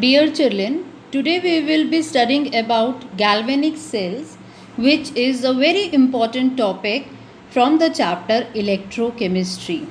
Dear children, today we will be studying about galvanic cells, which is a very important topic from the chapter electrochemistry.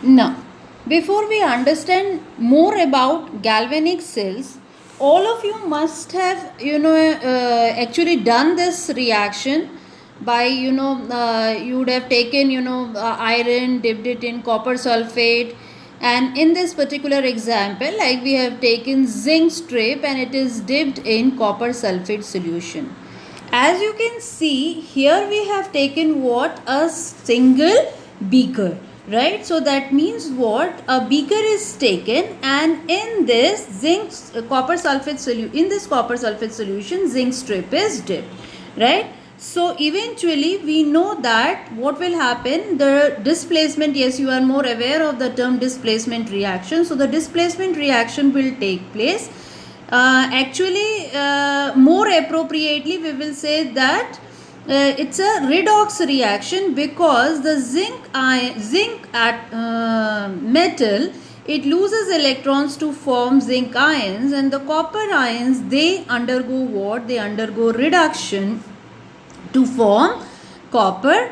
Now, before we understand more about galvanic cells, all of you must have actually done this reaction by you would have taken iron, dipped it in copper sulfate, and in this particular example, like we have taken zinc strip and it is dipped in copper sulfate solution. As you can see here, we have taken what? A single beaker, right? So that means what? A beaker is taken, and in this copper sulfate solution, zinc strip is dipped, right? So eventually we know that what will happen, the displacement, yes, you are more aware of the term displacement reaction. So the displacement reaction will take place. More appropriately, we will say that it's a redox reaction, because the metal, it loses electrons to form zinc ions, and the copper ions, they undergo what? They undergo reduction to form copper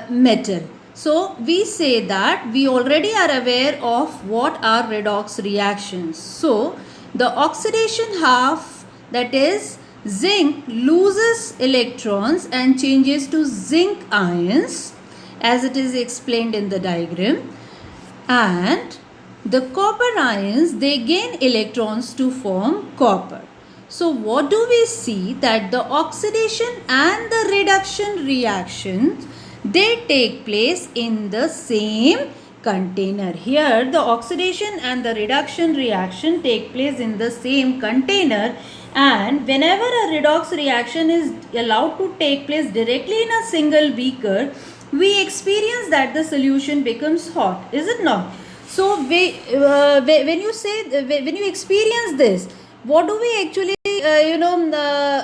metal. So we say that we already are aware of what are redox reactions. So the oxidation half, that is zinc, loses electrons and changes to zinc ions, as it is explained in the diagram, and the copper ions, they gain electrons to form copper. So what do we see? That the oxidation and the reduction reactions, they take place in the same container. Here the oxidation and the reduction reaction take place in the same container, and whenever a redox reaction is allowed to take place directly in a single beaker, we experience that the solution becomes hot, is it not? So when you experience this, what do we actually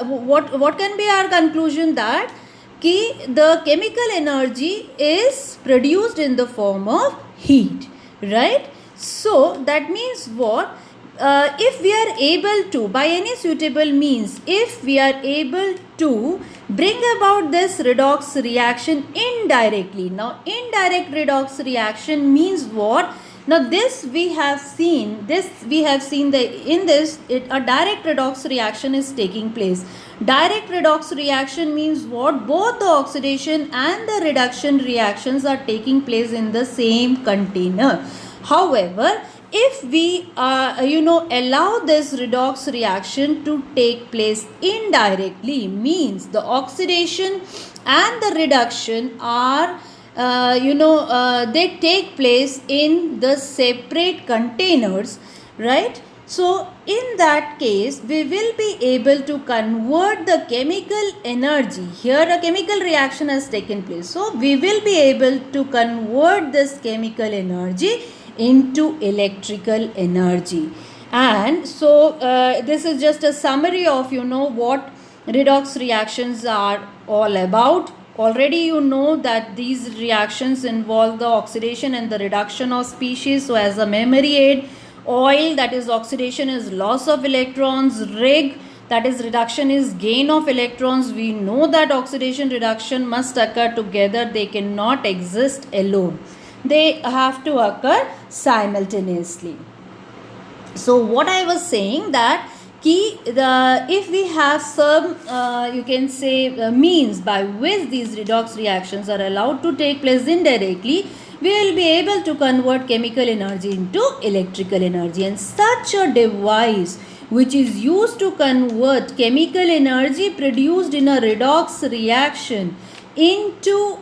what can be our conclusion? That the chemical energy is produced in the form of heat, right? So that means what? If we are able to, by any suitable means, if we are able to bring about this redox reaction indirectly. Now indirect redox reaction means what? Now this we have seen a direct redox reaction is taking place. Direct redox reaction means what? Both the oxidation and the reduction reactions are taking place in the same container. However, if we allow this redox reaction to take place indirectly, means the oxidation and the reduction are they take place in the separate containers, right? So in that case, we will be able to convert the chemical energy. Here a chemical reaction has taken place, so we will be able to convert this chemical energy into electrical energy. And so this is just a summary of what redox reactions are all about. Already you know that these reactions involve the oxidation and the reduction of species. So as a memory aid, oil, that is oxidation, is loss of electrons. Rig, that is reduction, is gain of electrons. We know that oxidation reduction must occur together. They cannot exist alone. They have to occur simultaneously. So what I was saying, that if we have some you can say means by which these redox reactions are allowed to take place indirectly, we will be able to convert chemical energy into electrical energy. And such a device, which is used to convert chemical energy produced in a redox reaction into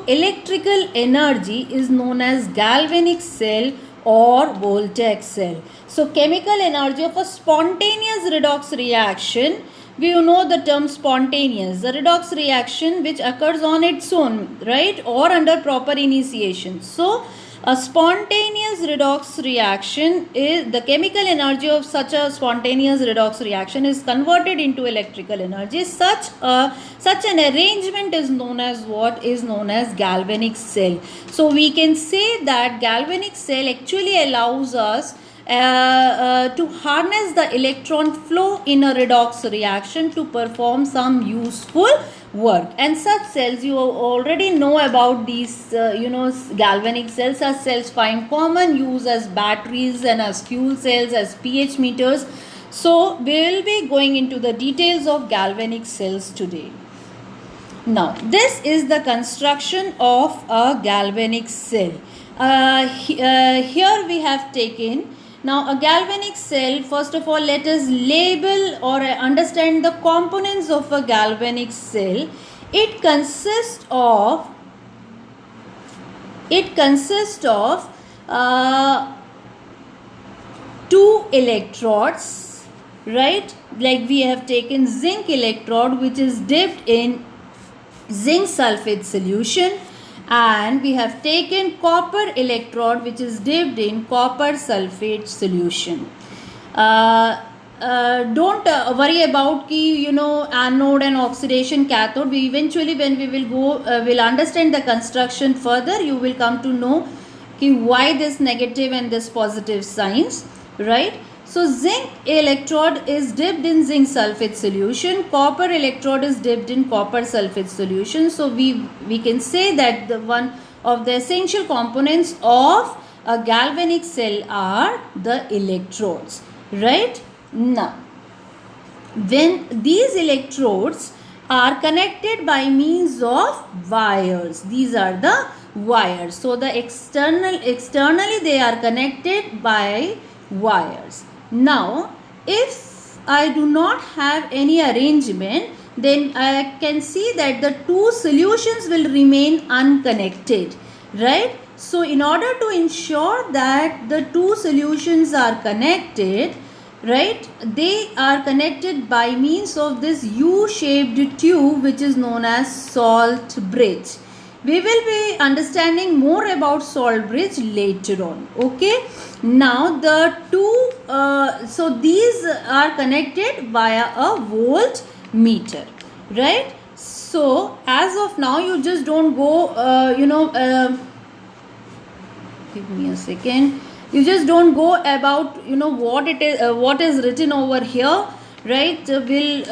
electrical energy, is known as galvanic cell or Voltaic cell. So chemical energy of a spontaneous redox reaction, we know the term spontaneous, the redox reaction which occurs on its own, right, or under proper initiation. So A spontaneous redox reaction is the chemical energy of such a spontaneous redox reaction is converted into electrical energy. Such an arrangement is known as what is known as galvanic cell. So we can say that galvanic cell actually allows us to harness the electron flow in a redox reaction to perform some useful work. And such cells, you already know about these galvanic cells. As cells find common use as batteries and as fuel cells, as pH meters. So we will be going into the details of galvanic cells today. Now this is the construction of a galvanic cell. Here we have taken. Now a galvanic cell, first of all let us label or understand the components of a galvanic cell. It consists of two electrodes, right? Like we have taken zinc electrode which is dipped in zinc sulfate solution, and we have taken copper electrode which is dipped in copper sulfate solution. Don't worry about anode and oxidation cathode. We eventually, when we will go, will understand the construction further, you will come to know why this negative and this positive signs, right? So zinc electrode is dipped in zinc sulfate solution, copper electrode is dipped in copper sulfate solution. So we can say that the one of the essential components of a galvanic cell are the electrodes, right? Now, when these electrodes are connected by means of wires, these are the wires. So the externally they are connected by wires. Now, if I do not have any arrangement, then I can see that the two solutions will remain unconnected, right? So, in order to ensure that the two solutions are connected, right, they are connected by means of this U-shaped tube which is known as salt bridge. We will be understanding more about salt bridge later on. Okay. Now the two, so these are connected via a voltmeter, right? So as of now, you just don't go, give me a second. You just don't go about, what it is, what is written over here, right? We'll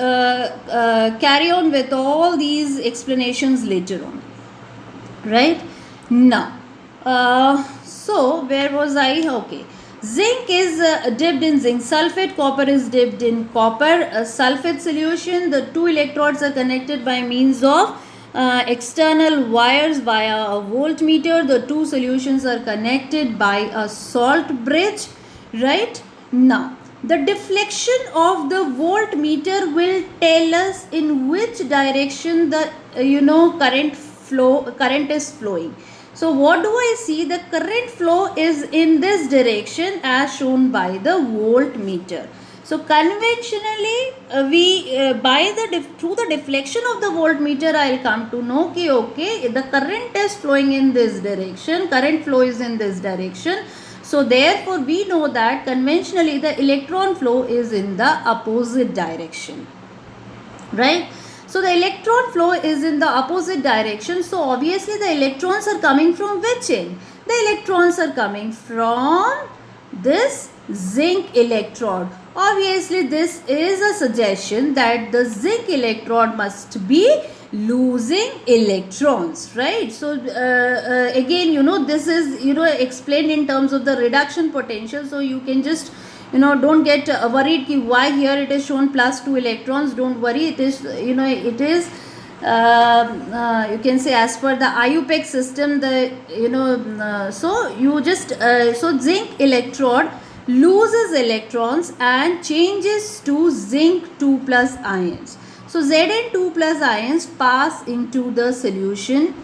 carry on with all these explanations later on. Right now, so where was I? Okay, zinc is dipped in zinc sulfate, copper is dipped in copper sulfate solution. The two electrodes are connected by means of external wires via a voltmeter. The two solutions are connected by a salt bridge, right? Now, the deflection of the voltmeter will tell us in which direction the current is flowing. So what do I see? The current flow is in this direction as shown by the voltmeter. So conventionally through the deflection of the voltmeter, I will come to know okay, the current is flowing in this direction, current flow is in this direction. So therefore we know that conventionally the electron flow is in the opposite direction, right? So the electron flow is in the opposite direction. So obviously the electrons are coming from which end? The electrons are coming from this zinc electrode. Obviously this is a suggestion that the zinc electrode must be losing electrons, right? So again, this is explained in terms of the reduction potential. So you can just don't get worried why here it is shown plus 2 electrons. Don't worry, it is it is you can say as per the IUPAC system, the so you just so zinc electrode loses electrons and changes to zinc 2 plus ions. So Zn2 plus ions pass into the solution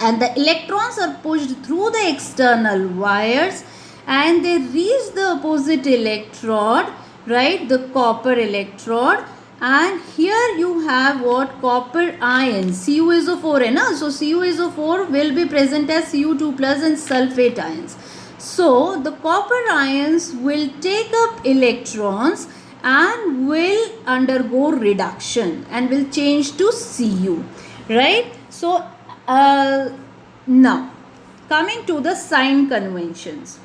and the electrons are pushed through the external wires and they reach the opposite electrode, right, the copper electrode, And here you have what? Copper ion, CuSO4 है ना, so CuSO4 will be present as Cu2 plus and sulfate ions. So the copper ions will take up electrons and will undergo reduction and will change to Cu, right? So now coming to the sign conventions.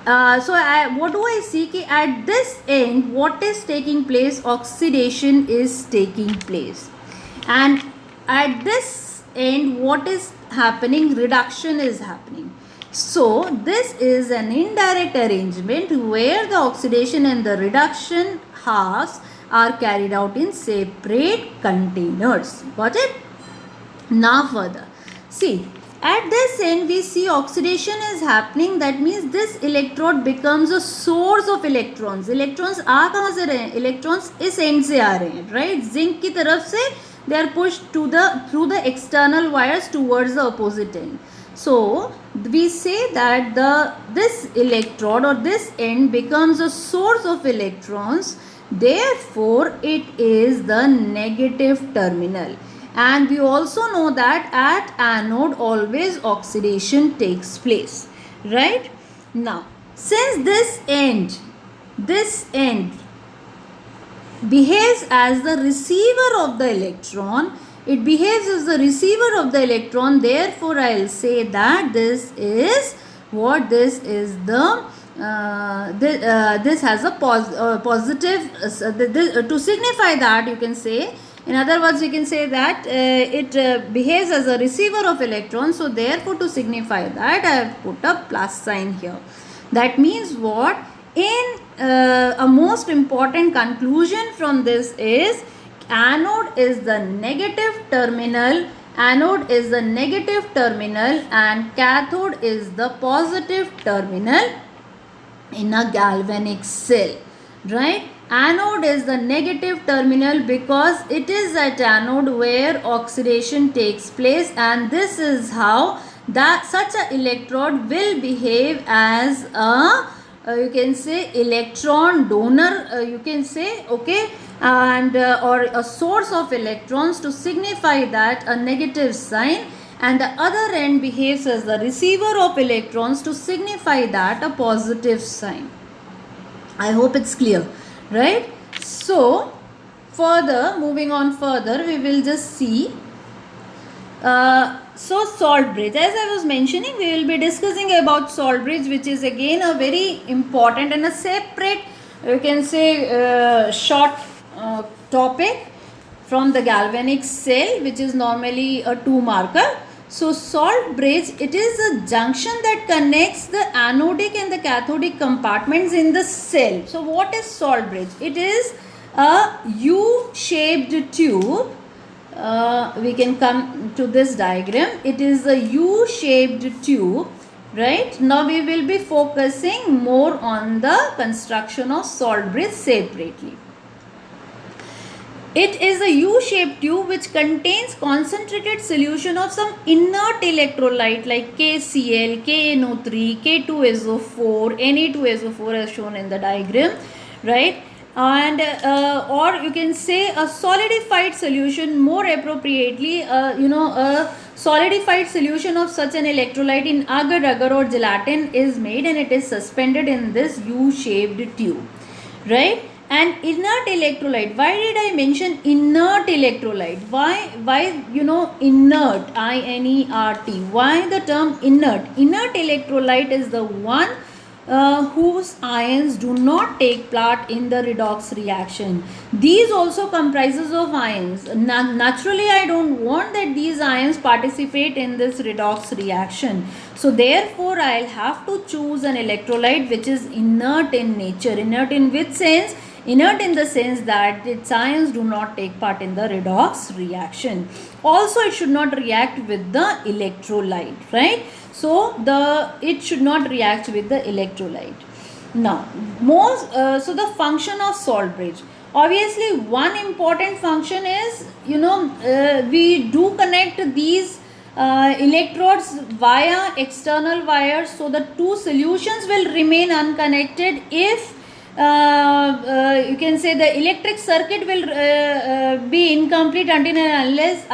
What do I see? Ki at this end, what is taking place? Oxidation is taking place. And at this end, what is happening? Reduction is happening. So, this is an indirect arrangement where the oxidation and the reduction halves are carried out in separate containers. Got it? Now further. See, at this end we see oxidation is happening. That means this electrode becomes a source of electrons. Electrons आ कहाँ से रहे हैं? Electrons इस end से आ रहे हैं, right? Zinc की तरफ से they are pushed to through the external wires towards the opposite end. So we say that this electrode or this end becomes a source of electrons. Therefore, it is the negative terminal. And we also know that at anode always oxidation takes place, right? Now, since this end behaves as the receiver of the electron, it behaves as the receiver of the electron. Therefore, I will say that this is what? This is the this has a positive. To signify that, you can say. In other words, we can say that it behaves as a receiver of electrons. So, therefore, to signify that, I have put a plus sign here. That means what? In a most important conclusion from this is anode is the negative terminal. Anode is the negative terminal and cathode is the positive terminal in a galvanic cell, right? Anode is the negative terminal because it is at anode where oxidation takes place, and this is how that such a electrode will behave as a you can say electron donor, you can say, okay, and or a source of electrons, to signify that a negative sign, and the other end behaves as the receiver of electrons to signify that a positive sign. I hope it's clear, right? So further, moving on further, we will just see so salt bridge. As I was mentioning, we will be discussing about salt bridge, which is again a very important and a separate, you can say, short topic from the galvanic cell, which is normally a 2 marker. So salt bridge, it is a junction that connects the anodic and the cathodic compartments in the cell. So what is salt bridge? It is a U-shaped tube. We can come to this diagram. It is a U-shaped tube, right? Now we will be focusing more on the construction of salt bridge separately. It is a U-shaped tube which contains concentrated solution of some inert electrolyte like KCl, KNO3, K2SO4, Na2SO4 as shown in the diagram, right? And or you can say a solidified solution, more appropriately, a solidified solution of such an electrolyte in agar-agar or gelatin is made, and it is suspended in this U-shaped tube, right? And inert electrolyte, why did I mention inert electrolyte? Why inert, I-N-E-R-T, why the term inert? Inert electrolyte is the one whose ions do not take part in the redox reaction. These also comprises of ions. Naturally, I don't want that these ions participate in this redox reaction. So therefore, I'll have to choose an electrolyte which is inert in nature. Inert in which sense? Inert in the sense that its ions do not take part in the redox reaction. Also, it should not react with the electrolyte, right? So it should not react with the electrolyte. Now, so the function of salt bridge. Obviously, one important function is, we do connect these electrodes via external wires, so the two solutions will remain unconnected if you can say the electric circuit will be incomplete until and unless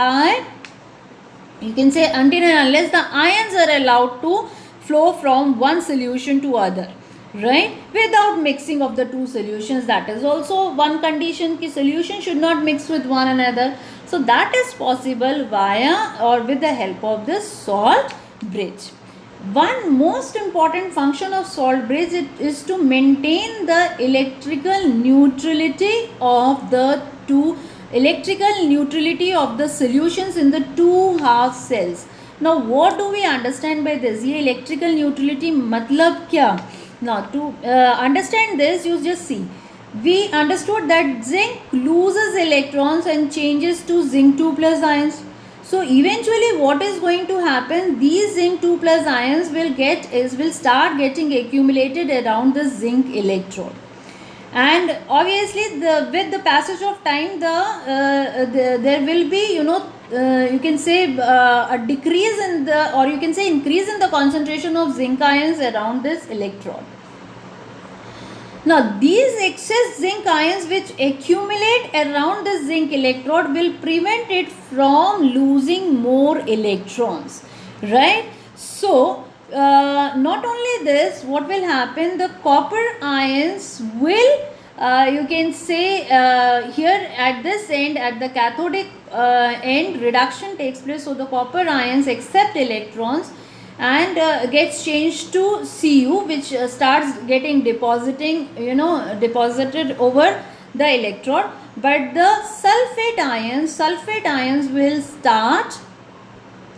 the ions are allowed to flow from one solution to other, right, without mixing of the two solutions. That is also one condition, ki solution should not mix with one another. So that is possible via or with the help of this salt bridge. One most important function of salt bridge is to maintain the electrical neutrality of the solutions in the two half cells. Now what do we understand by this? ये electrical neutrality मतलब क्या? Now to understand this, you just see. We understood that zinc loses electrons and changes to zinc 2 plus ions. So eventually what is going to happen, these zinc 2 plus ions will start getting accumulated around the zinc electrode, and obviously with the passage of time there will be, you can say a decrease in the, or you can say increase in the concentration of zinc ions around this electrode. Now these excess zinc ions which accumulate around the zinc electrode will prevent it from losing more electrons, right? So not only this, what will happen, the copper ions will you can say here at this end, at the cathodic end, reduction takes place. So the copper ions accept electrons and gets changed to Cu, which starts getting deposited over the electrode. But the sulfate ions will start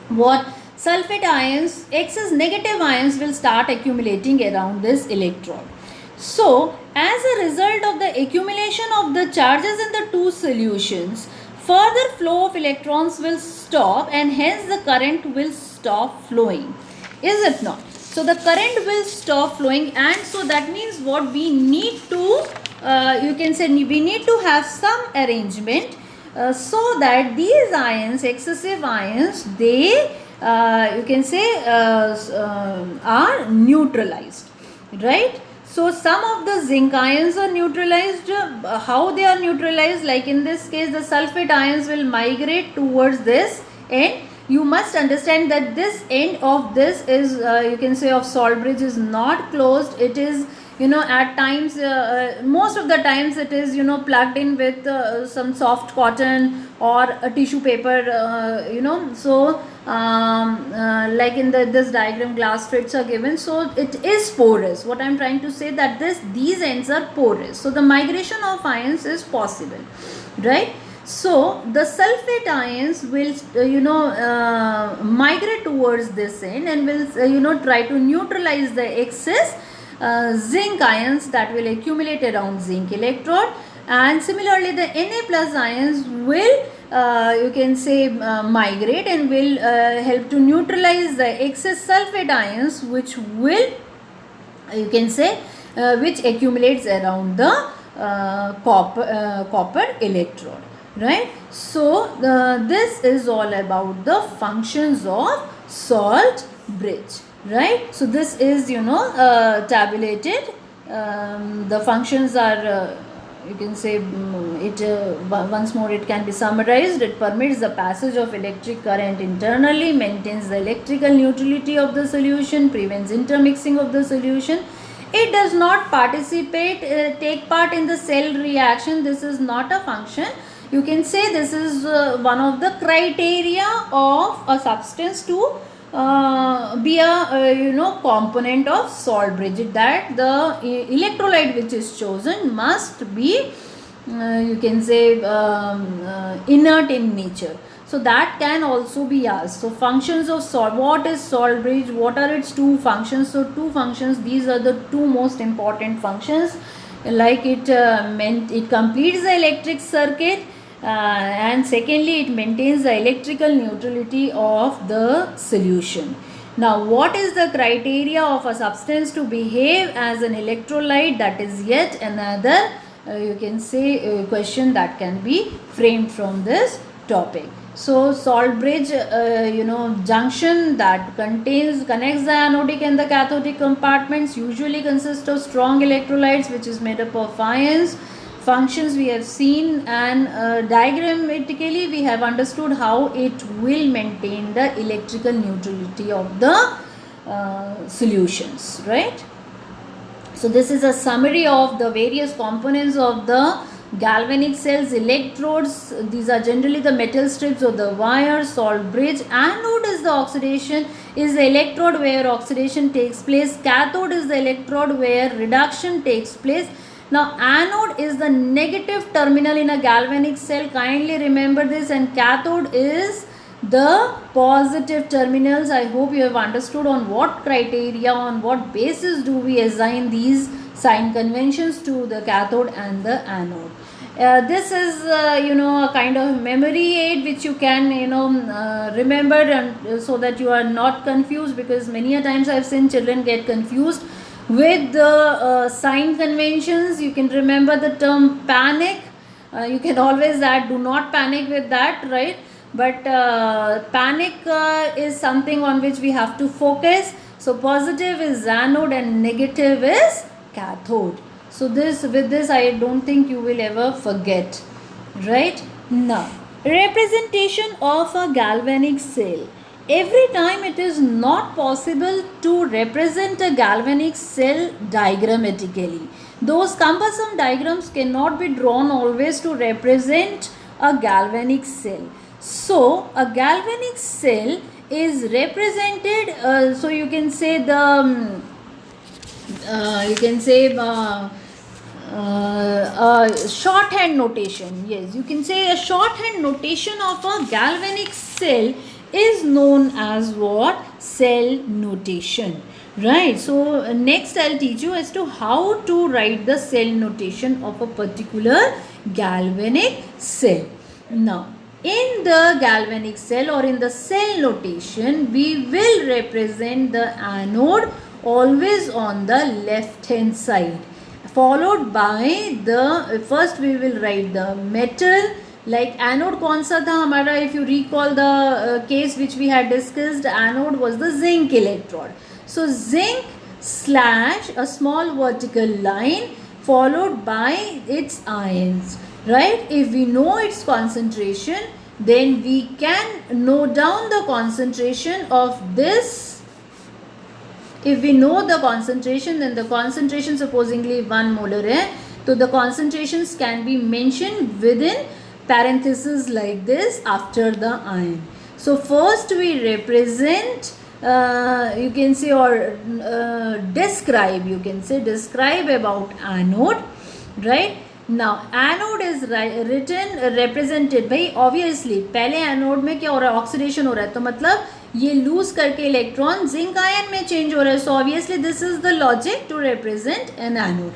what? Sulfate ions, excess negative ions will start accumulating around this electrode. So as a result of the accumulation of the charges in the two solutions, further flow of electrons will stop, and hence the current will stop flowing. Is it not? So the current will stop flowing, and so that means what we need to, you can say we need to have some arrangement so that these ions, excessive ions, they you can say are neutralized, right? So some of the zinc ions are neutralized. How they are neutralized? Like in this case, the sulfate ions will migrate towards this end. You must understand that this end of this is, you can say, of salt bridge is not closed. It is, at times, most of the times it is, plugged in with some soft cotton or a tissue paper, so like in this diagram, glass slits are given. So it is porous. What I am trying to say, that these ends are porous. So the migration of ions is possible, right? So the sulfate ions will migrate towards this end and will try to neutralize the excess zinc ions that will accumulate around zinc electrode. And similarly the Na plus ions will you can say migrate and will help to neutralize the excess sulfate ions, which will, you can say, which accumulates around the copper electrode, right? So this is all about the functions of salt bridge, right? So this is, tabulated. The functions are you can say once more it can be summarized. It permits the passage of electric current internally, maintains the electrical neutrality of the solution, prevents intermixing of the solution. It does not take part in the cell reaction. This is not a function. You can say this is one of the criteria of a substance to be a component of salt bridge, that the electrolyte which is chosen must be you can say inert in nature. So that can also be asked. So functions of salt, what is salt bridge, what are its two functions? So two functions, these are the two most important functions. Like it completes the electric circuit, and secondly it maintains the electrical neutrality of the solution. Now what is the criteria of a substance to behave as an electrolyte? That is yet another you can say question that can be framed from this topic. So salt bridge, junction that connects the anodic and the cathodic compartments usually consists of strong electrolytes, which is made up of ions. Functions we have seen, and diagrammatically we have understood how it will maintain the electrical neutrality of the solutions, right? So this is a summary of the various components of the galvanic cells. Electrodes, these are generally the metal strips or the wire. Salt bridge. Anode is the oxidation, is the electrode where oxidation takes place. Cathode is the electrode where reduction takes place. Now anode is the negative terminal in a galvanic cell, kindly remember this, and cathode is the positive terminals. I hope you have understood on what criteria, on what basis do we assign these sign conventions to the cathode and the anode. This is a kind of memory aid which you can remember, and so that you are not confused, because many a times I have seen children get confused with the sign conventions. You can remember the term panic. You can always add do not panic with that, right? But panic is something on which we have to focus. So positive is anode and negative is cathode. So with this I don't think you will ever forget, right? Now, representation of a galvanic cell. Every time it is not possible to represent a galvanic cell diagrammatically. Those cumbersome diagrams cannot be drawn always to represent a galvanic cell. So a galvanic cell is represented, so you can say the shorthand notation. Yes, you can say a shorthand notation of a galvanic cell is known as what? Cell notation, right? So next I'll teach you as to how to write the cell notation of a particular galvanic cell. Now, in the galvanic cell or in the cell notation, we will represent the anode always on the left hand side, followed by the, first we will write the metal. Like anode कौन सा था हमारा, if you recall the case which we had discussed, anode was the zinc electrode. So zinc slash a small vertical line followed by its ions, right? If we know its concentration, then we can note down the concentration of this. If we know the concentration, then the concentration supposingly 1 molar hai, so the concentrations can be mentioned within parentheses like this after the ion. So first we represent, you can say, or describe, you can say describe about anode, right? Now anode is written represented by, obviously पहले anode में क्या हो रहा है, oxidation हो रहा है, तो मतलब ये लूज करके इलेक्ट्रॉन जिंक आयन में चेंज हो रहा है. So obviously this is the logic to represent an anode.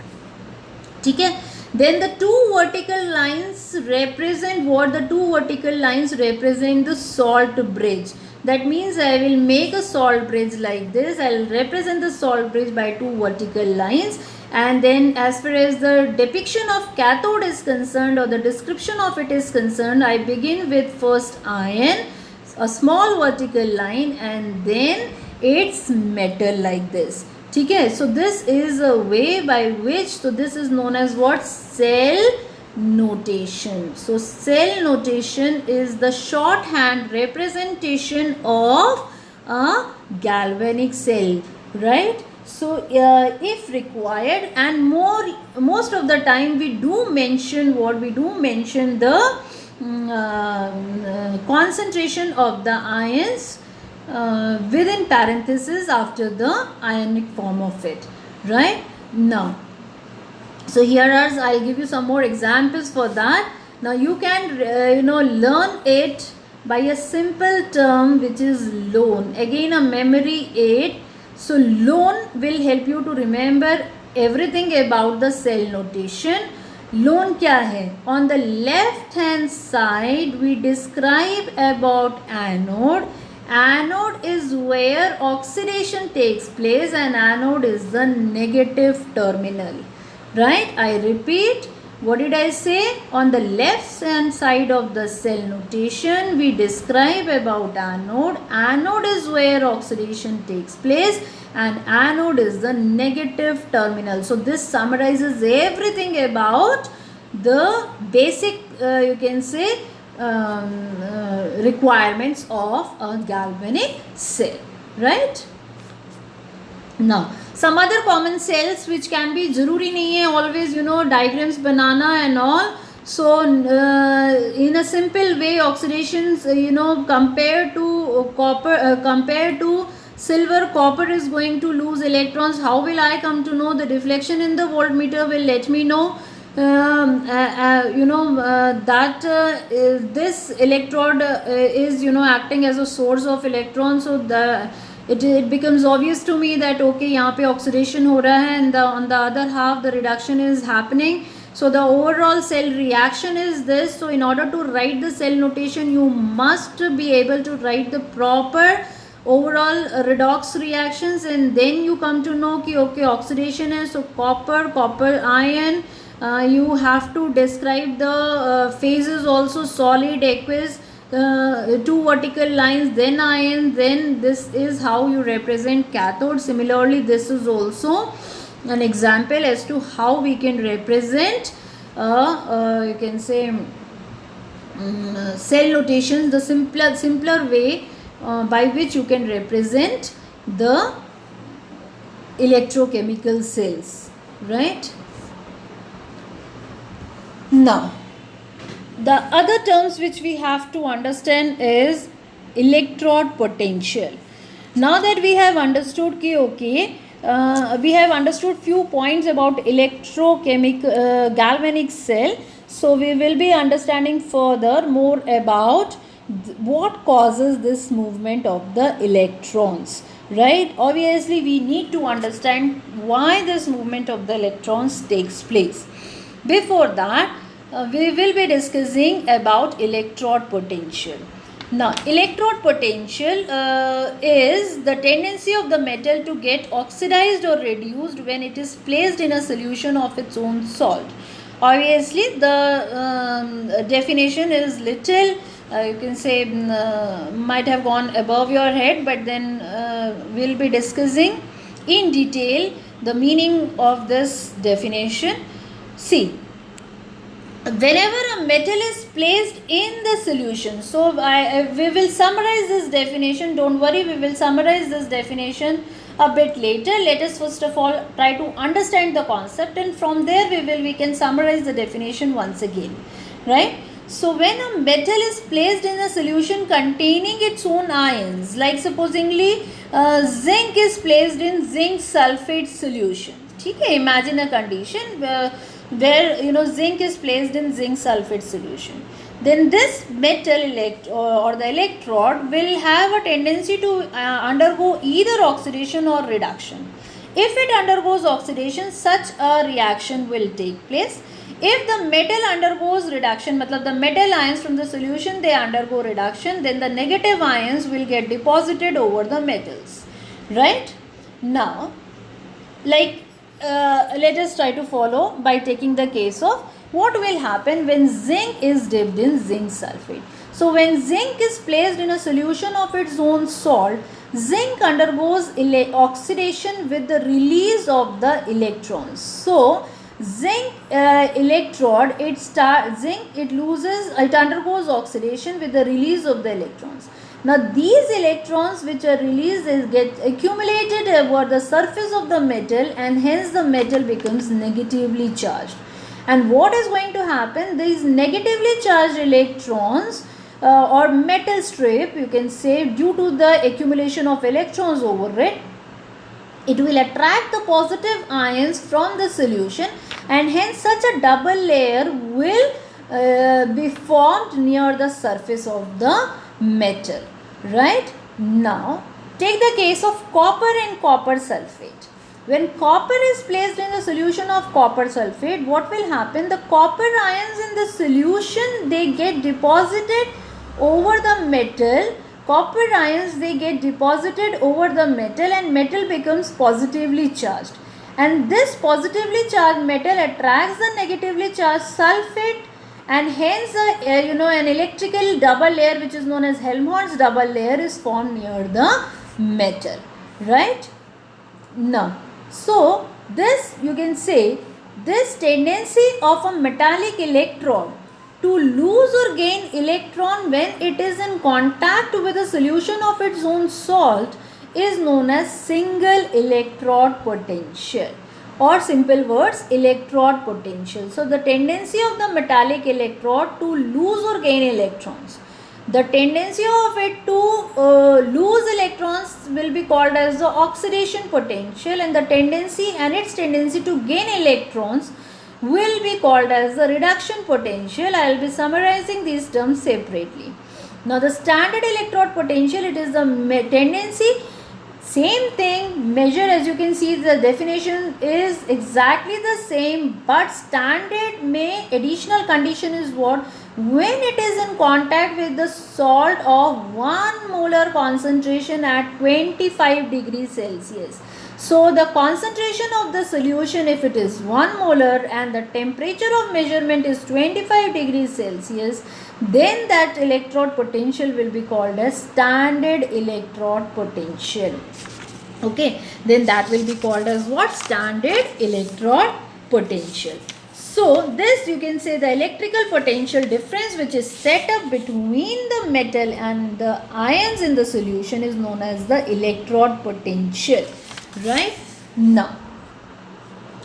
ठीक है. Then the two vertical lines represent what? The two vertical lines represent the salt bridge. That means I will make a salt bridge like this. I will represent the salt bridge by two vertical lines. And then as far as the depiction of cathode is concerned, or the description of it is concerned, I begin with first iron, a small vertical line, and then its metal like this. ठीक है. So this is a way by which, so this is known as what? Cell notation. So cell notation is the shorthand representation of a galvanic cell, right? So if required, and most of the time we do mention what? We do mention the concentration of the ions within parentheses after the ionic form of it, right? Now, so here are, I'll give you some more examples for that. Now you can learn it by a simple term which is lone. Again a memory aid. So lone will help you to remember everything about the cell notation. Lone क्या है? On the left hand side we describe about anode. Anode is where oxidation takes place, and anode is the negative terminal, right? I repeat, What did I say? On the left hand side of the cell notation, we describe about anode. Anode is where oxidation takes place, and anode is the negative terminal. So this summarizes everything about the basic, you can say, requirements of a galvanic cell, right? Now, some other common cells which can be जरूरी नहीं है always, you know, diagrams banana and all. So in a simple way, oxidations, you know, compared to copper, compared to silver, copper is going to lose electrons. How will I come to know? The deflection in the voltmeter will let me know. You know that this electrode is, you know, acting as a source of electrons. So it becomes obvious to me that okay, यहाँ पे oxidation हो रहा है, and on the other half the reduction is happening. So the overall cell reaction is this. So in order to write the cell notation, you must be able to write the proper overall redox reactions, and then you come to know कि okay, oxidation है. So copper ion, you have to describe the phases also, solid, aqueous, two vertical lines, then ion, then this is how you represent cathode. Similarly, this is also an example as to how we can represent you can say cell notations, the simpler way by which you can represent the electrochemical cells, right? Now, the other terms which we have to understand is electrode potential. Now that we have understood कि okay, we have understood few points about electrochemical galvanic cell, so we will be understanding further more about what causes this movement of the electrons, right? Obviously we need to understand why this movement of the electrons takes place. Before that, we will be discussing about electrode potential. Now, electrode potential is the tendency of the metal to get oxidized or reduced when it is placed in a solution of its own salt. Obviously, the definition is little, you can say, might have gone above your head, but then we'll be discussing in detail the meaning of this definition. See, whenever a metal is placed in the solution, so we will summarize this definition. Don't worry, we will summarize this definition a bit later. Let us first of all try to understand the concept, and from there we can summarize the definition once again, right? So when a metal is placed in a solution containing its own ions, like supposingly zinc is placed in zinc sulfate solution. Okay, imagine a condition where you know zinc is placed in zinc sulfate solution. Then this metal or the electrode will have a tendency to undergo either oxidation or reduction. If it undergoes oxidation, such a reaction will take place. If the metal undergoes reduction, matlab the metal ions from the solution, they undergo reduction, then the negative ions will get deposited over the metals, right? Now, like let us try to follow by taking the case of what will happen when zinc is dipped in zinc sulfate. So when zinc is placed in a solution of its own salt, zinc undergoes oxidation with the release of the electrons. So zinc electrode, it undergoes oxidation with the release of the electrons. Now these electrons which are released get accumulated over the surface of the metal, and hence the metal becomes negatively charged. And what is going to happen? These negatively charged electrons or metal strip, you can say, due to the accumulation of electrons over it, it will attract the positive ions from the solution, and hence such a double layer will be formed near the surface of the metal, right? Now take the case of copper and copper sulfate. When copper is placed in a solution of copper sulfate, what will happen? The copper ions in the solution, they get deposited over the metal. Copper ions, they get deposited over the metal, and metal becomes positively charged. and this positively charged metal attracts the negatively charged sulfate, and hence an electrical double layer which is known as Helmholtz double layer is formed near the metal, right? Now, so this you can say, this tendency of a metallic electrode to lose or gain electron when it is in contact with a solution of its own salt is known as single electrode potential, or simple words, electrode potential. So the tendency of the metallic electrode to lose or gain electrons, the tendency of it to lose electrons will be called as the oxidation potential, and the tendency and its tendency to gain electrons will be called as the reduction potential. I will be summarizing these terms separately. Now the standard electrode potential, it is the tendency, same thing, measure, as you can see the definition is exactly the same, but standard may additional condition is what, when it is in contact with the salt of 1 molar concentration at 25 degrees Celsius. So the concentration of the solution, if it is 1 molar and the temperature of measurement is 25 degrees Celsius, then that electrode potential will be called as standard electrode potential. Okay, then that will be called as what? Standard electrode potential. So this you can say the electrical potential difference which is set up between the metal and the ions in the solution is known as the electrode potential, right? Now,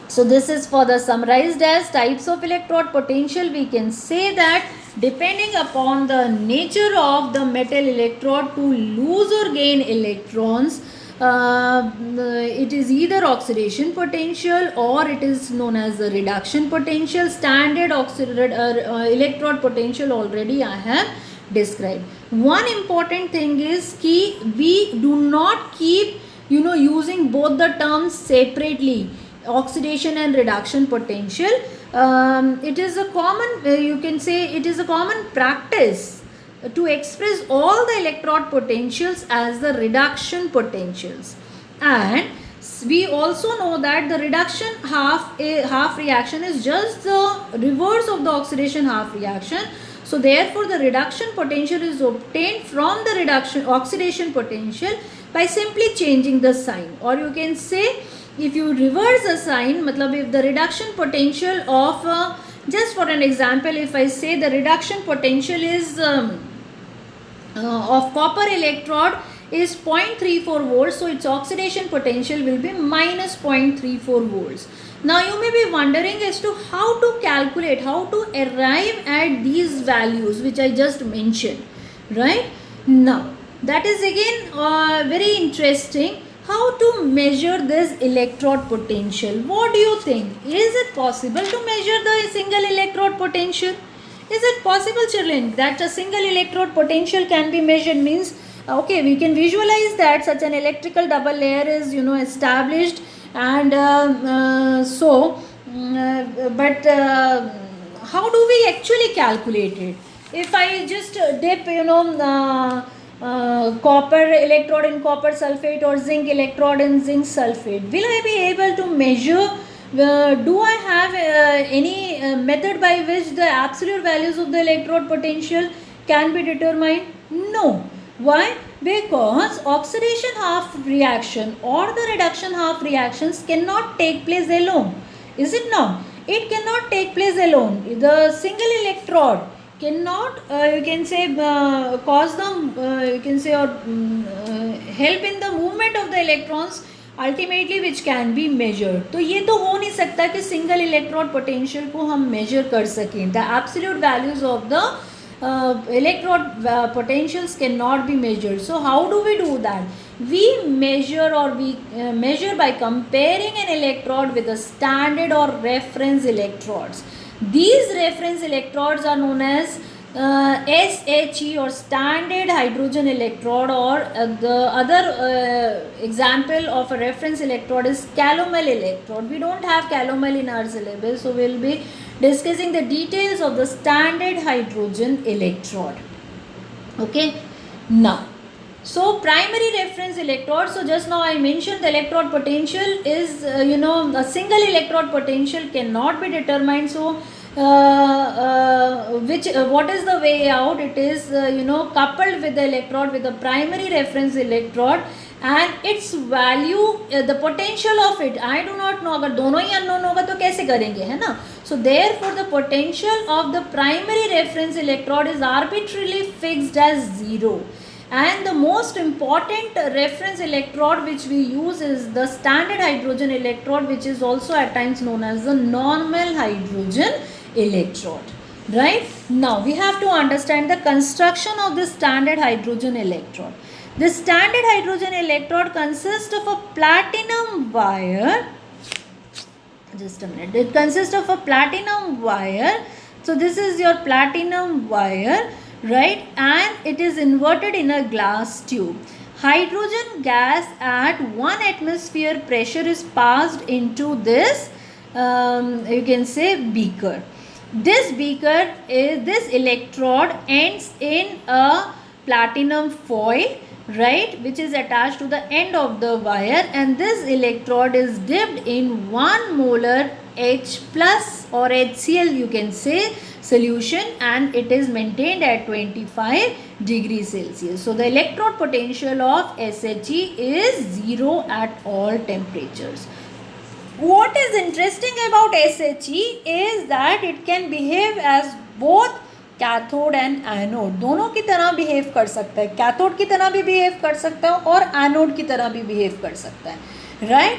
so this is for the summarized as types of electrode potential. We can say that depending upon the nature of the metal electrode to lose or gain electrons, it is either oxidation potential or it is known as the reduction potential. Standard electrode potential already I have described. One important thing is key, we do not keep using both the terms separately, oxidation and reduction potential. It is a common you can say it is a common practice to express all the electrode potentials as the reduction potentials, and we also know that the reduction half reaction is just the reverse of the oxidation half reaction. So therefore the reduction potential is obtained from the oxidation potential by simply changing the sign, or you can say if you reverse the sign, matlab if the reduction potential of just for an example, if I say the reduction potential is of copper electrode is 0.34 volts, so its oxidation potential will be minus 0.34 volts. Now you may be wondering as to how to calculate, how to arrive at these values which I just mentioned, right? Now that is again very interesting. How to measure this electrode potential? What do you think? Is it possible to measure the single electrode potential? Is it possible, children, that a single electrode potential can be measured? Means, okay, we can visualize that such an electrical double layer is established, and but how do we actually calculate it? If I just dip copper electrode in copper sulfate or zinc electrode in zinc sulfate, will I be able to measure? Do I have any method by which the absolute values of the electrode potential can be determined? No. Why? Because oxidation half reaction or the reduction half reactions cannot take place alone. Is it not? It cannot take place alone. The single electrode cannot you can say cause them you can say or help in the movement of the electrons ultimately which can be measured. तो ये तो हो नहीं सकता कि single electrode potential को हम measure कर सकें. The absolute values of the electrode potentials cannot be measured. So how do we do that? We measure by comparing an electrode with the standard or reference electrodes. These reference electrodes are known as SHE or standard hydrogen electrode, or the other example of a reference electrode is calomel electrode. We don't have calomel in our syllabus, so we will be discussing the details of the standard hydrogen electrode. Okay, now So primary reference electrode, so just now I mentioned the electrode potential is, a single electrode potential cannot be determined. So what is the way out? It is, coupled with the electrode with the primary reference electrode, and its value, the potential of it, I do not know. अगर दोनों ही unknown होगा तो कैसे करेंगे, है ना? So therefore the potential of the primary reference electrode is arbitrarily fixed as 0. And the most important reference electrode which we use is the standard hydrogen electrode, which is also at times known as the normal hydrogen electrode. Right? Now we have to understand the construction of the standard hydrogen electrode. The standard hydrogen electrode consists of a platinum wire. Just a minute. It consists of a platinum wire. So this is your platinum wire, right? And it is inverted in a glass tube. Hydrogen gas at 1 atmosphere pressure is passed into this, you can say, beaker. This beaker is, this electrode ends in a platinum foil, right, which is attached to the end of the wire, and this electrode is dipped in 1 molar H plus or HCl, you can say, solution, and it is maintained at 25 degrees Celsius. So the electrode potential of SHE is 0 at all temperatures. What is interesting about SHE is that it can behave as both cathode and anode, दोनों की तरह behave कर सकता है. Cathode की तरह भी behave कर सकता है और एनोड की तरह भी बिहेव कर सकता है, right.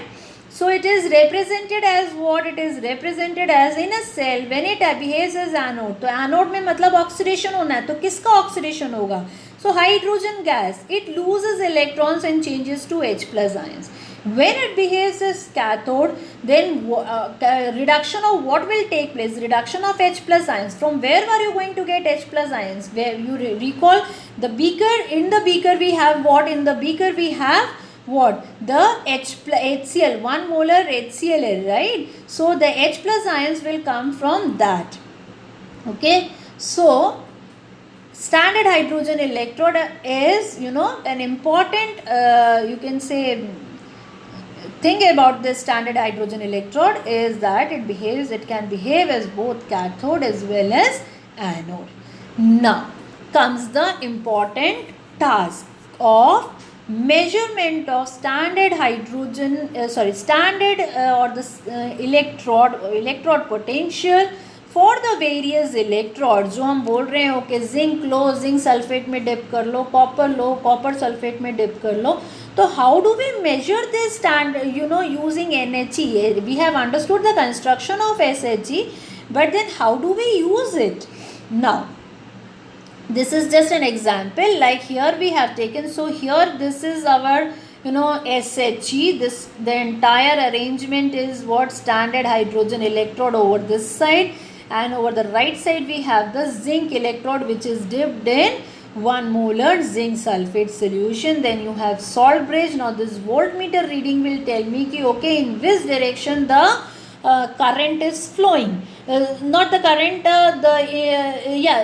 So it is represented as what? It is represented as in a cell when it behaves as anode. तो एनोड में मतलब ऑक्सीडेशन होना है, तो किसका ऑक्सीडेशन होगा? So hydrogen gas, it loses electrons and changes to H plus ions. When it behaves as cathode, then reduction of what will take place? Reduction of H plus ions. From where are you going to get H plus ions? Where you recall the beaker, in the beaker we have what? In the beaker we have what? The HCl, 1 molar HCl, right? So the H plus ions will come from that. Okay, so standard hydrogen electrode is, an important, you can say, thing about this standard hydrogen electrode is that it can behave as both cathode as well as anode. Now comes the important task of measurement of standard hydrogen, standard or the electrode potential for the various electrodes. जो हम बोल रहे हो कि zinc लो, zinc sulphate में dip कर लो, copper लो, copper sulphate में dip कर लो. So how do we measure this standard, using NHE? We have understood the construction of SHE, but then how do we use it? Now, this is just an example, like here we have taken, so here this is our, SHE, the entire arrangement is what? Standard hydrogen electrode over this side, and over the right side we have the zinc electrode which is dipped in 1 molar zinc sulfate solution. Then you have salt bridge. Now this voltmeter reading will tell me ki, okay, in which direction the current is flowing. Not the current,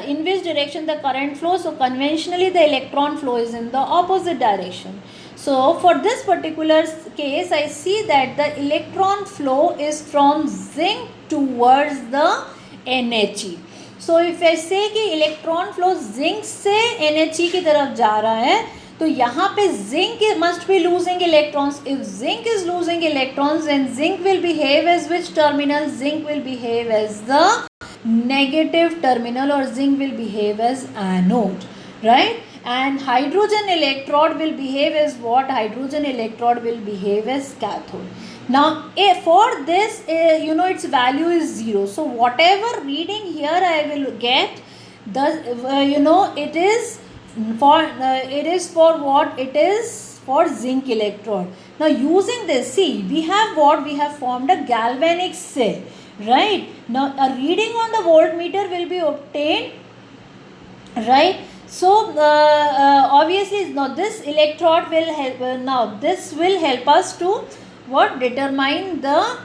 in which direction the current flows. So conventionally the electron flow is in the opposite direction. So for this particular case, I see that the electron flow is from zinc towards the NHE. So if I say कि electron flow zinc से NHE की तरफ जा रहा है, तो यहाँ पे zinc must be losing electrons. If zinc is losing electrons, then zinc will behave as which terminal? Zinc will behave as the negative terminal, or zinc will behave as anode, right? And hydrogen electrode will behave as what? Hydrogen electrode will behave as cathode. Now for this, its value is 0. So whatever reading here I will get, the it is for what? It is for zinc electrode. Now using this, see, we have what? We have formed a galvanic cell, right? Now a reading on the voltmeter will be obtained, right? So obviously now this electrode will help, now this will help us to what? Determine the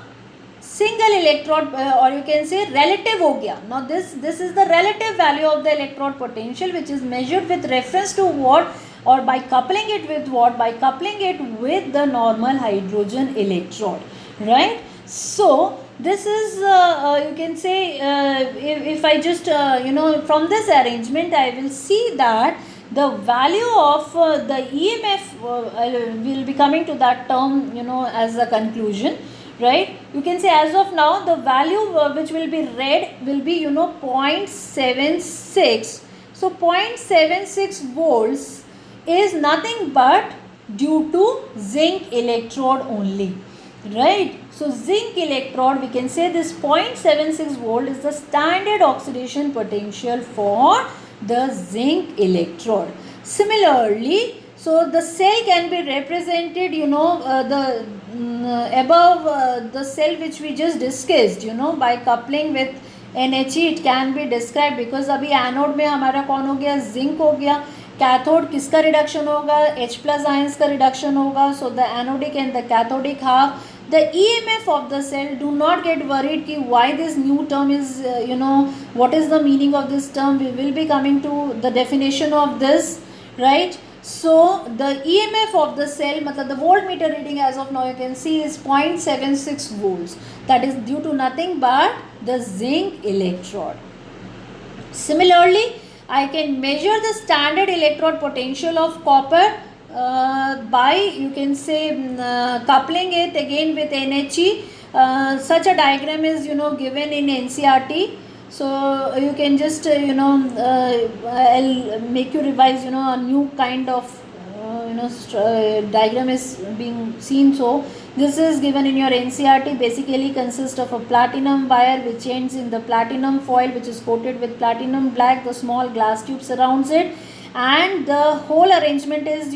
single electrode, or you can say relative हो गया. Now this is the relative value of the electrode potential, which is measured with reference to what? or by coupling it with what? By coupling it with the normal hydrogen electrode, right? So this is you can say if I just from this arrangement I will see that the value of the EMF will be coming to that term as a conclusion, right? You can say as of now the value which will be read will be 0.76. So 0.76 volts is nothing but due to zinc electrode only, right? So zinc electrode, we can say this 0.76 volt is the standard oxidation potential for the zinc electrode. Similarly, so the cell can be represented above the cell which we just discussed by coupling with NHE it can be described, because अभी anode में हमारा कौन हो गया? Zinc हो गया. Cathode किसका reduction होगा? H plus ions का रिडक्शन होगा. So the anodic and the cathodic half. The EMF of the cell, do not get worried ki why this new term is what is the meaning of this term. We will be coming to the definition of this, right? So the EMF of the cell, matlab the voltmeter reading as of now you can see is 0.76 volts. That is due to nothing but the zinc electrode. Similarly, I can measure the standard electrode potential of copper by you can say coupling it again with NHE. Such a diagram is given in NCERT. So you can just I'll make you revise a new kind of diagram is being seen. So this is given in your NCERT. Basically consists of a platinum wire which ends in the platinum foil which is coated with platinum black. The small glass tube surrounds it, and the whole arrangement is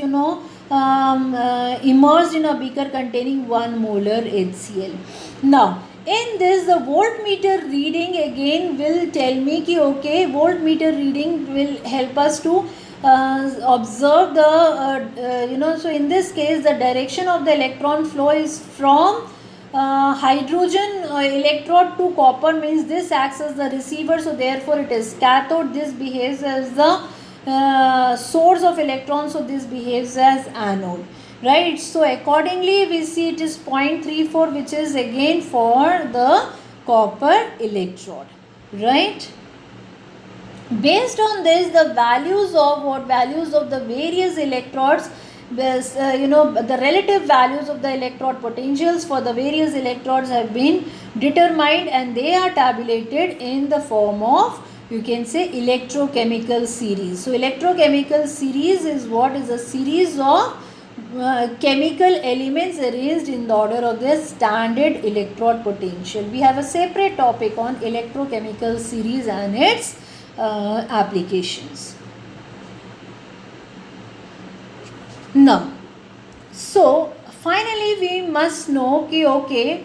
immersed in a beaker containing 1 molar HCl. Now in this the voltmeter reading again will tell me ki okay, voltmeter reading will help us to observe the so in this case the direction of the electron flow is from hydrogen electrode to copper, means this acts as the receiver, so therefore it is cathode. This behaves as the source of electrons, so this behaves as anode, right? So accordingly we see it is 0.34 which is again for the copper electrode, right? Based on this, the values of the various electrodes, this the relative values of the electrode potentials for the various electrodes have been determined, and they are tabulated in the form of you can say electrochemical series. So electrochemical series is what? Is a series of chemical elements arranged in the order of their standard electrode potential. We have a separate topic on electrochemical series and its applications. Now, so finally we must know ki okay,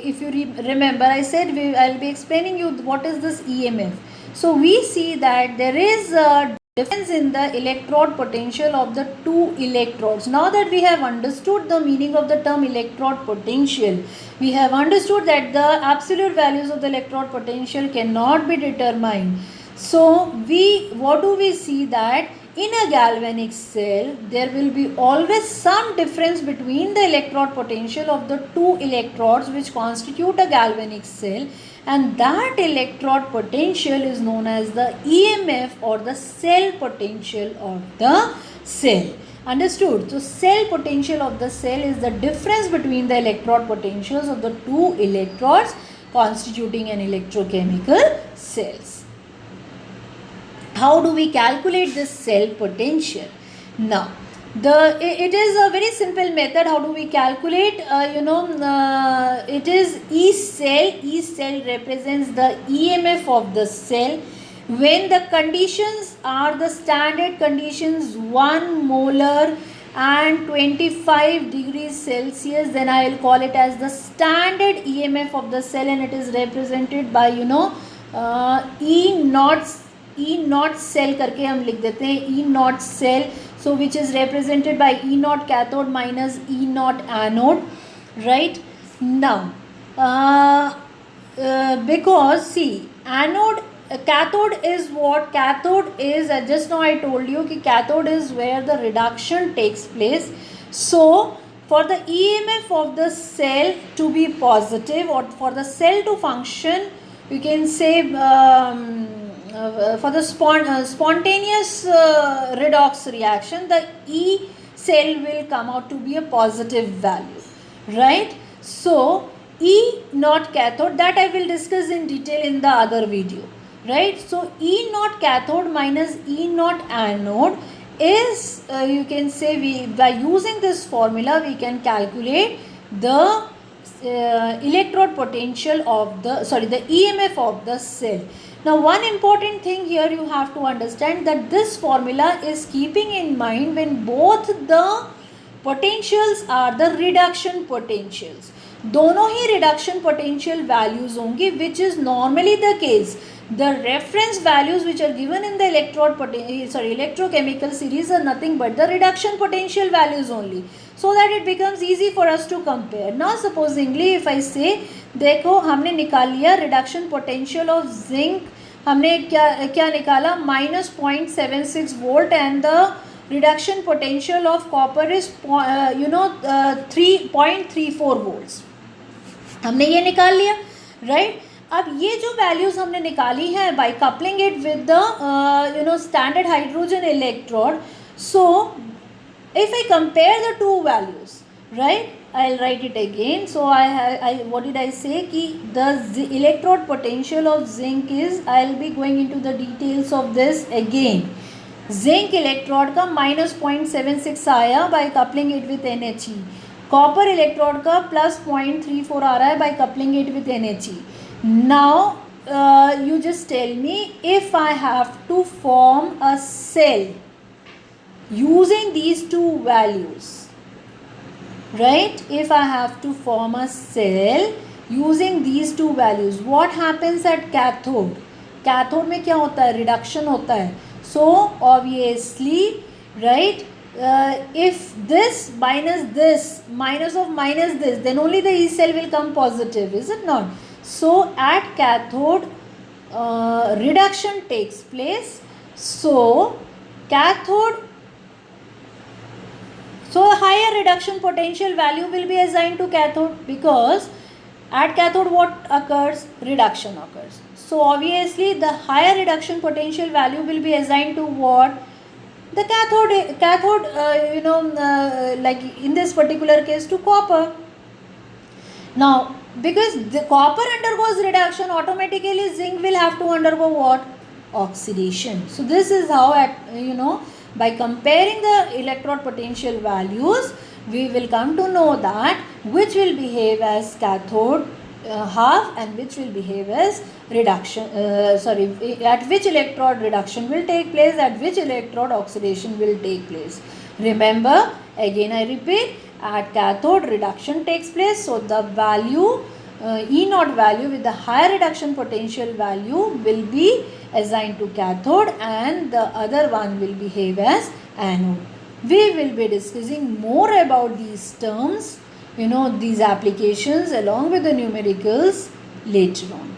if you remember I said I'll be explaining you what is this EMF. So we see that there is a difference in the electrode potential of the two electrodes. Now that we have understood the meaning of the term electrode potential, we have understood that the absolute values of the electrode potential cannot be determined. So what do we see? That in a galvanic cell there will be always some difference between the electrode potential of the two electrodes which constitute a galvanic cell, and that electrode potential is known as the EMF or the cell potential of the cell. Understood? So cell potential of the cell is the difference between the electrode potentials of the two electrodes constituting an electrochemical cells. How do we calculate this cell potential? Now, it is a very simple method. How do we calculate? It is E cell. E cell represents the EMF of the cell. When the conditions are the standard conditions 1 molar and 25 degrees Celsius, then I will call it as the standard EMF of the cell, and it is represented by E naught cell करके हम लिख देते हैं E naught cell, so which is represented by E naught cathode minus E naught anode, right? Now because see, anode cathode is what? Cathode is, just now I told you कि cathode is where the reduction takes place. So for the EMF of the cell to be positive, or for the cell to function, you can say for the spontaneous redox reaction, the E cell will come out to be a positive value, right? So E naught cathode, that I will discuss in detail in the other video, right? So E naught cathode minus E naught anode is, you can say, by using this formula we can calculate the electrode potential of the EMF of the cell. Now one important thing here you have to understand, that this formula is keeping in mind when both the potentials are the reduction potentials. दोनों ही reduction potential values होंगी, which is normally the case. The reference values which are given in the electrochemical series are nothing but the reduction potential values only, so that it becomes easy for us to compare. Now supposingly if I say, देखो हमने निकाल लिया reduction potential of zinc, हमने क्या निकाला, -0.76 volt, and the reduction potential of copper is 3.34 volts. हमने ये निकाल लिया, राइट? अब ये जो वैल्यूज हमने निकाली है by coupling it with the standard hydrogen electrode, so if I compare the two values, right, I'll write it again. So what did I say, ki the electrode potential of zinc is, I'll be going into the details of this again. Zinc electrode का -0.76 आया by coupling it with NHE. Copper electrode का +0.34 आ रहा है by coupling it with NHE. Now you just tell me, if I have to form a cell using these two values, right, if I have to form a cell using these two values, what happens at cathode? Cathode में क्या होता है? Reduction होता है. So obviously, right, if this minus this minus of minus this, then only the E cell will come positive, is it not? So at cathode reduction takes place. So cathode, so a higher reduction potential value will be assigned to cathode, because at cathode what occurs? Reduction occurs. So obviously the higher reduction potential value will be assigned to what? The cathode, like in this particular case to copper. Now because the copper undergoes reduction, automatically zinc will have to undergo what? Oxidation. So this is how by comparing the electrode potential values, we will come to know that which will behave as cathode half and which will behave as reduction, at which electrode reduction will take place, at which electrode oxidation will take place. Remember, again I repeat, at cathode reduction takes place, so the value E naught value with the higher reduction potential value will be assigned to cathode, and the other one will behave as anode. We will be discussing more about these terms, these applications along with the numericals later on.